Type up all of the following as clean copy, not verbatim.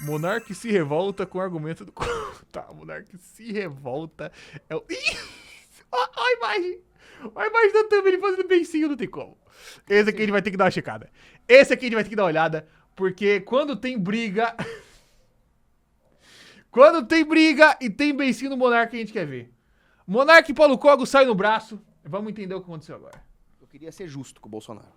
Monark se revolta com o argumento do... Tá, Monark se revolta. É o... Ih! Ó a imagem. Ó a imagem da thumb, ele fazendo beicinho, não tem como. Esse aqui a gente vai ter que dar uma checada. Esse aqui a gente vai ter que dar uma olhada, porque quando tem briga... Quando tem briga e tem beicinho no Monark, a gente quer ver. Monark e Paulo Cogos sai no braço. Vamos entender o que aconteceu agora. Eu queria ser justo com o Bolsonaro.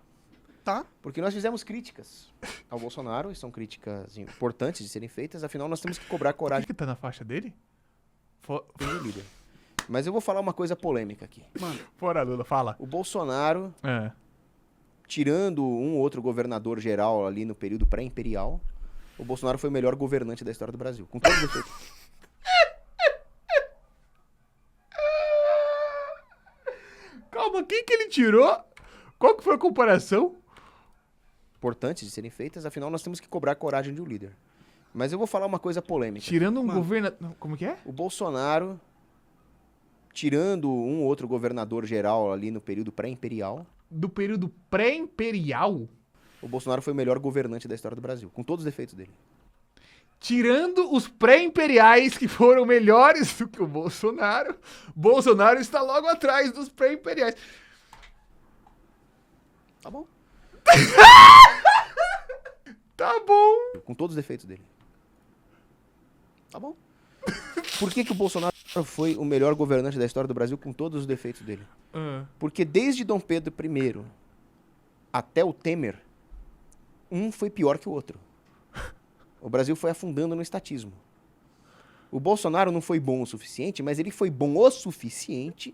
Tá? Porque nós fizemos críticas ao Bolsonaro, e são críticas importantes de serem feitas, afinal nós temos que cobrar O coragem que tá na faixa dele? do líder. Mas eu vou falar uma coisa polêmica aqui. Mano, Fora, Lula, fala. O Bolsonaro, É. tirando um ou outro governador geral ali no período pré-imperial, o Bolsonaro foi o melhor governante da história do Brasil, com todos os defeitos. Calma, quem que ele tirou? Qual que foi a comparação? Importantes de serem feitas, afinal nós temos que cobrar coragem de um líder. Mas eu vou falar uma coisa polêmica. Tirando um Mano. governador... Como que é? O Bolsonaro, tirando um ou outro governador geral ali no período pré-imperial, Do período pré-imperial? o Bolsonaro foi o melhor governante da história do Brasil, com todos os defeitos dele. Tirando os pré-imperiais que foram melhores do que o Bolsonaro, Bolsonaro está logo atrás dos pré-imperiais. Tá bom? Tá bom. Com todos os defeitos dele. Tá bom? Por que o Bolsonaro foi o melhor governante da história do Brasil com todos os defeitos dele? Porque desde Dom Pedro I até o Temer, um foi pior que o outro. O Brasil foi afundando no estatismo. O Bolsonaro não foi bom o suficiente, mas ele foi bom o suficiente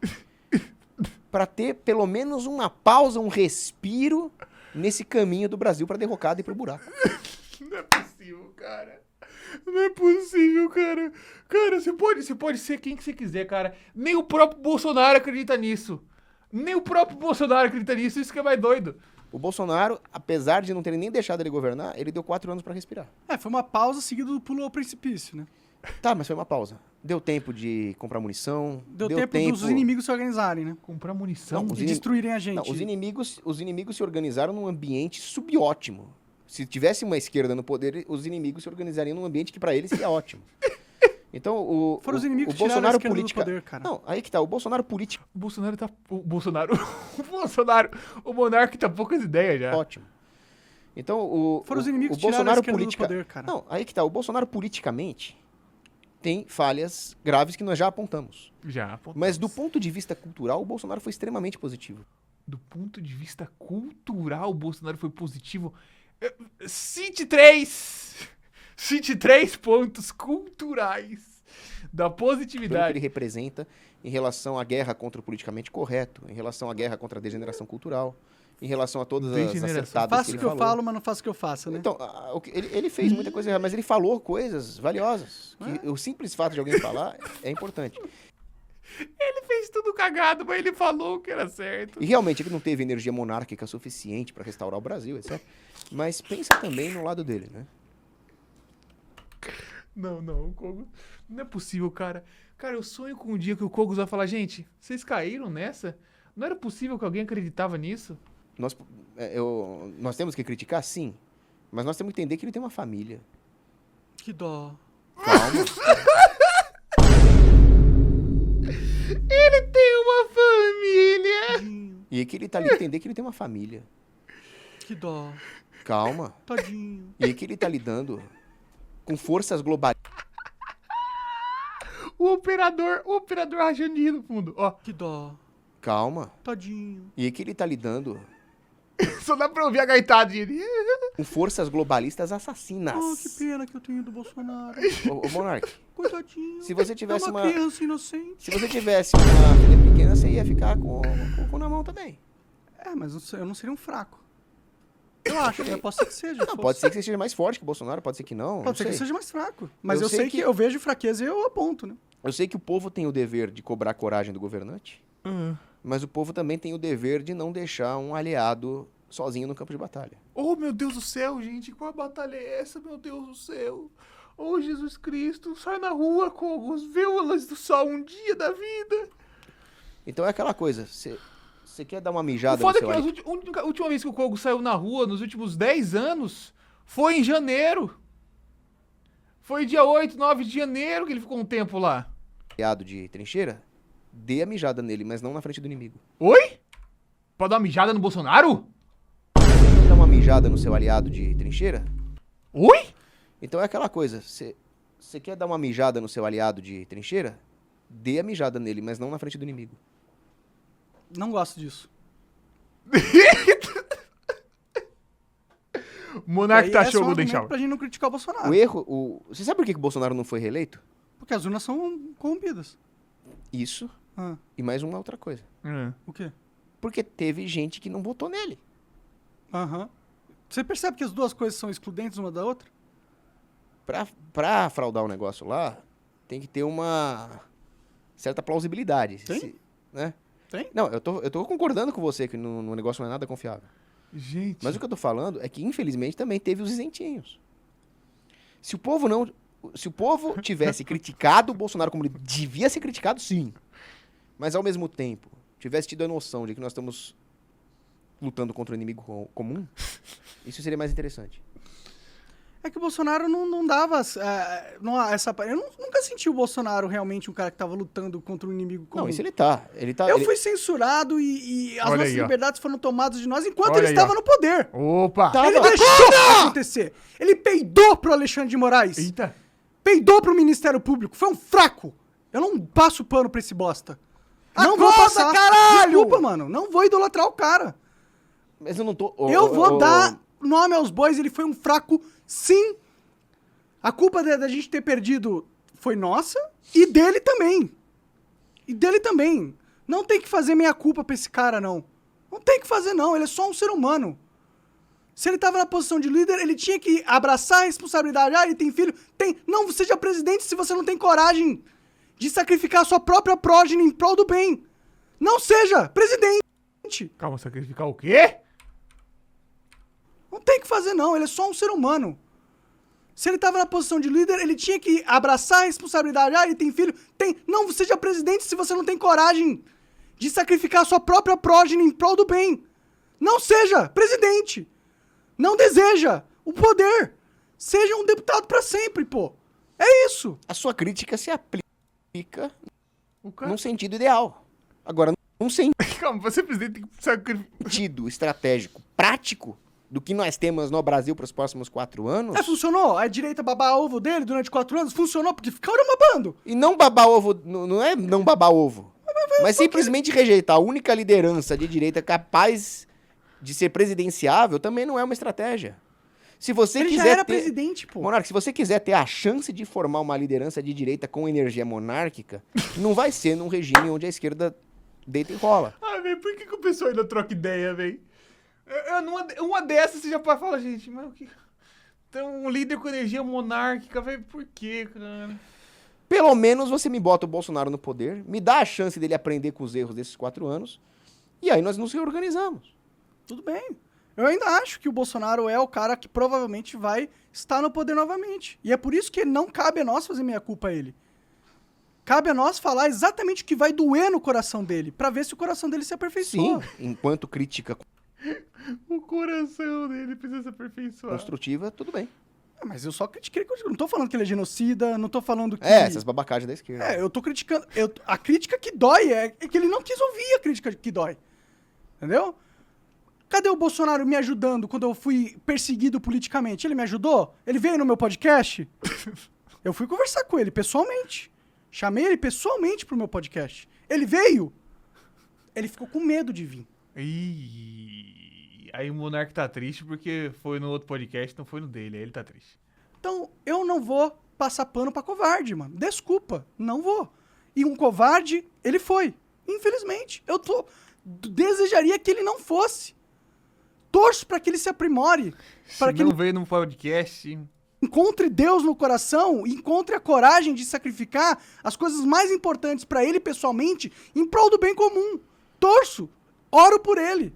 para ter pelo menos uma pausa, um respiro nesse caminho do Brasil para derrocada e pro buraco. Não é possível, cara. Não é possível, cara. Cara, você pode ser quem que você quiser, cara. Nem o próprio Bolsonaro acredita nisso. Nem o próprio Bolsonaro acredita nisso. Isso que é mais doido. O Bolsonaro, apesar de não terem nem deixado ele governar, ele deu 4 anos para respirar. foi uma pausa seguida do pulo ao precipício, né? Tá, mas foi uma pausa. Deu tempo de comprar munição. Deu tempo dos inimigos se organizarem, né? Comprar munição. Não, E destruírem a gente. Não, os inimigos se organizaram num ambiente subótimo. Se tivesse uma esquerda no poder, os inimigos se organizariam num ambiente que para eles seria ótimo. Então, Foram os inimigos o que tiraram a Bolsonaro esquerda do política... poder, cara. Não, aí que tá. O Bolsonaro política O Bolsonaro tá... O Bolsonaro... O Monark tá poucas ideias já. ótimo. Então, o Foram os inimigos o que tiraram a Bolsonaro esquerda política... do poder, cara. Não, aí que tá. O Bolsonaro politicamente tem falhas graves que nós já apontamos. Já, apontamos. Mas do ponto de vista cultural, o Bolsonaro foi extremamente positivo. Do ponto de vista cultural, o Bolsonaro foi positivo. Cite 3 pontos culturais da Pelo que ele positividade. representa em relação à guerra contra o politicamente correto, em relação à guerra contra a degeneração cultural, em relação a todas as Degeneração. acertadas Faço que o ele que eu falou. falo, mas não faço o que eu faço, né? Então, ele fez muita coisa errada, mas ele falou coisas valiosas. Que o simples fato de alguém falar é importante. Ele fez tudo cagado, mas ele falou que era certo. E realmente ele não teve energia monárquica suficiente para restaurar o Brasil, etc. Mas pensa também no lado dele, né? Não, o Kogos... Não é possível, cara. Cara, eu sonho com um dia que o Kogos vai falar, gente, vocês caíram nessa? Não era possível que alguém acreditava nisso? Nós temos que criticar, sim. Mas nós temos que entender que ele tem uma família. Que dó. Calma. Ele tem uma família! E que ele tá ali entender que ele tem uma família. Que dó. Calma. Tadinho. E que ele tá lidando com forças globais. O operador rachando no fundo, ó. Que dó. Calma. Tadinho. E que ele tá lidando Só dá pra ouvir a gaitadinha ali. com forças globalistas assassinas. Oh, que pena que eu tenho do Bolsonaro. Ô, Monark, Coitadinho. se você tivesse é uma uma... criança inocente. Se você tivesse uma filha pequena, você ia ficar com o cu na mão também. Mas eu não seria um fraco. Eu acho, né? Pode ser que seja. Não, pode ser que você seja mais forte que o Bolsonaro, pode ser que não. Pode não ser que sei. seja mais fraco. Mas Eu eu sei sei que que- eu vejo fraqueza e eu aponto, né? Eu sei que o povo tem o dever de cobrar coragem do governante, mas o povo também tem o dever de não deixar um aliado sozinho no campo de batalha. Oh, meu Deus do céu, gente. Qual batalha é essa, meu Deus do céu? Oh, Jesus Cristo. Sai na rua, Kogos. Vê o luz do sol um dia da vida. Então é aquela coisa, você quer dar uma O mijada no foda é seu que a última vez que o Kogos saiu na rua, nos últimos 10 anos, foi em janeiro. Foi dia 8, 9 de janeiro que ele ficou um tempo lá. Aliado de trincheira, dê a mijada nele, mas não na frente do inimigo. Oi? Pode dar uma mijada no Bolsonaro? Quer dar uma mijada no seu aliado de trincheira? Oi? Então é aquela coisa, você quer dar uma mijada no seu aliado de trincheira? Dê a mijada nele, mas não na frente do inimigo. Não gosto disso. O Monark tá Aí show, é só um Golden argumento Shower. pra gente não criticar o Bolsonaro. O erro, você sabe por que o Bolsonaro não foi reeleito? Porque as urnas são corrompidas. Isso Ah, e mais uma outra coisa. o quê? Porque teve gente que não votou nele. Aham. Você percebe que as duas coisas são excludentes uma da outra? Pra fraudar o negócio lá, tem que ter uma certa plausibilidade. Tem? Né? Tem? Não, eu tô concordando com você que no negócio não é nada confiável. Gente. Mas o que eu tô falando é que, infelizmente, também teve os isentinhos. Se o povo tivesse criticado o Bolsonaro como ele devia ser criticado, sim. Mas, ao mesmo tempo, tivesse tido a noção de que nós estamos lutando contra um inimigo comum, isso seria mais interessante. É que o Bolsonaro não dava essa... Eu nunca senti o Bolsonaro realmente um cara que tava lutando contra um inimigo comum. Não, isso ele tá. Eu fui censurado e as Olha nossas aí, ó. liberdades foram tomadas de nós enquanto Olha ele aí, estava ó. no poder. Opa! Tá. Ele deixou acontecer. Ele peidou pro Alexandre de Moraes. Eita! Peidou pro Ministério Público. Foi um fraco. Eu não passo pano pra esse bosta. Não vou Acorda, passar. caralho! Desculpa, mano. Não vou idolatrar o cara. Mas eu não tô... Eu vou dar nome aos bois. Ele foi um fraco, sim. A culpa da gente ter perdido foi nossa e dele também. E dele também. Não tem que fazer meia culpa pra esse cara, não. Não tem que fazer, não. Ele é só um ser humano. Se ele tava na posição de líder, ele tinha que abraçar a responsabilidade. Ah, ele tem filho? Tem. Não seja presidente se você não tem coragem de sacrificar a sua própria prógene em prol do bem. Não seja presidente. Calma, sacrificar o quê? Não tem que fazer, não. Ele é só um ser humano. Se ele tava na posição de líder, ele tinha que abraçar a responsabilidade. Ah, ele tem filho? Tem. Não seja presidente se você não tem coragem de sacrificar a sua própria prógene em prol do bem. Não seja presidente. Não deseja o poder. Seja um deputado pra sempre, pô. É isso. A sua crítica se aplica O cara... num sentido ideal. Agora, num Calma, você presidente tem que sacrificar... sentido estratégico, prático, do que nós temos no Brasil para os próximos 4 anos... Funcionou? A direita babar ovo dele durante 4 anos? Funcionou porque ficaram babando. E não babar ovo, não é não babar ovo, mas simplesmente rejeitar a única liderança de direita capaz de ser presidenciável também não é uma estratégia. Se você Ele quiser já era ter... presidente, pô. Monarca, se você quiser ter a chance de formar uma liderança de direita com energia monárquica, não vai ser num regime onde a esquerda deita e rola. Ah, velho, por que o pessoal ainda troca ideia, velho? Uma dessas você já pode falar, gente, mas o que... Então, um líder com energia monárquica, velho, por quê, cara? Pelo menos você me bota o Bolsonaro no poder, me dá a chance dele aprender com os erros desses 4 anos, e aí nós nos reorganizamos. Tudo bem. Eu ainda acho que o Bolsonaro é o cara que provavelmente vai estar no poder novamente. E é por isso que não cabe a nós fazer meia culpa a ele. Cabe a nós falar exatamente o que vai doer no coração dele, pra ver se o coração dele se aperfeiçoa. Sim, enquanto crítica O coração dele precisa se aperfeiçoar. construtiva, tudo bem. Mas eu só critiquei. Não tô falando que ele é genocida, não tô falando que... Essas babacagens da esquerda. Eu tô criticando... A crítica que dói é que ele não quis ouvir a crítica que dói. Entendeu? Cadê o Bolsonaro me ajudando quando eu fui perseguido politicamente? Ele me ajudou? Ele veio no meu podcast? Eu fui conversar com ele pessoalmente. Chamei ele pessoalmente pro meu podcast. Ele veio? Ele ficou com medo de vir. Ih, aí o Monark tá triste porque foi no outro podcast, não foi no dele, aí ele tá triste. Então, eu não vou passar pano pra covarde, mano. Desculpa, não vou. E um covarde, ele foi. Infelizmente. Desejaria que ele não fosse. Torço pra que ele se aprimore. Para que não ele veio no podcast... encontre Deus no coração, encontre a coragem de sacrificar as coisas mais importantes pra ele pessoalmente em prol do bem comum. Torço, oro por ele.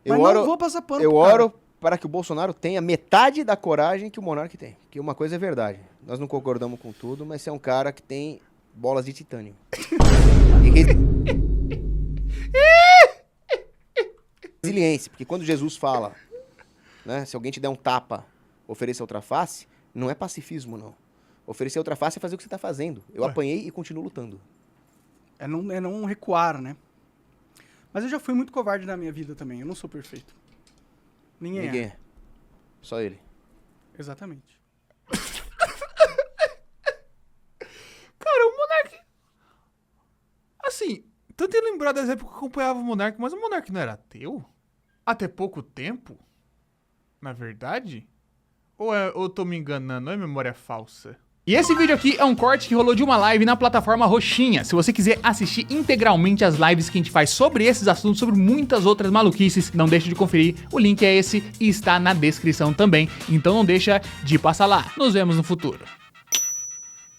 Mas não vou passar pano Eu pro cara. oro para que o Bolsonaro tenha metade da coragem que o Monark tem. Que uma coisa é verdade. Nós não concordamos com tudo, mas você é um cara que tem bolas de titânio. Resiliência, porque quando Jesus fala, né, se alguém te der um tapa, ofereça outra face, não é pacifismo, não. Oferecer outra face é fazer o que você tá fazendo. Eu apanhei e continuo lutando. É não recuar, né? Mas eu já fui muito covarde na minha vida também. Eu não sou perfeito. Ninguém é. Só ele. Exatamente. Cara, o Monark... Assim, tentei lembrar das épocas que eu acompanhava o Monark, mas o Monark não era ateu? Até pouco tempo? Na verdade? Ou eu tô me enganando? Ou é memória falsa? E esse vídeo aqui é um corte que rolou de uma live na plataforma Roxinha. Se você quiser assistir integralmente as lives que a gente faz sobre esses assuntos, sobre muitas outras maluquices, não deixe de conferir. O link é esse e está na descrição também. Então não deixa de passar lá. Nos vemos no futuro.